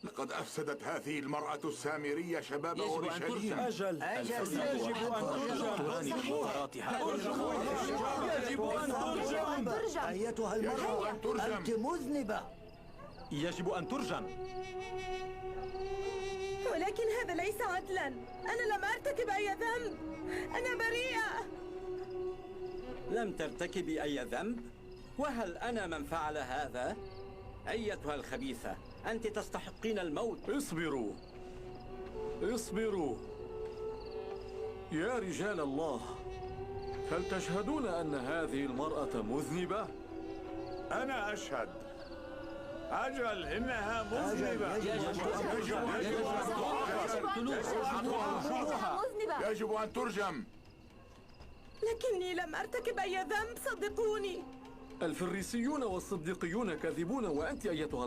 لقد أفسدت هذه المرأة السامرية شباب يجب أن أورشليم. ترجم. أجل يجب أن ترجم. يجب أن ترجم. أيتها يجب المرأة أن ترجم. أنت مذنبة. يجب أن ترجم. ولكن هذا ليس عدلا. أنا لم أرتكب أي ذنب. أنا بريئة. لم ترتكبي أي ذنب؟ وهل أنا من فعل هذا؟ أيتها الخبيثة، أنت تستحقين الموت. اصبروا اصبروا يا رجال الله، هل تشهدون أن هذه المرأة مذنبة؟ أنا أشهد. أجل إنها مذنبة. يجب أن ترجم. لكني لم أرتكب أي ذنب، صدقوني. الفريسيون والصديقيون كاذبون، وأنت أيتها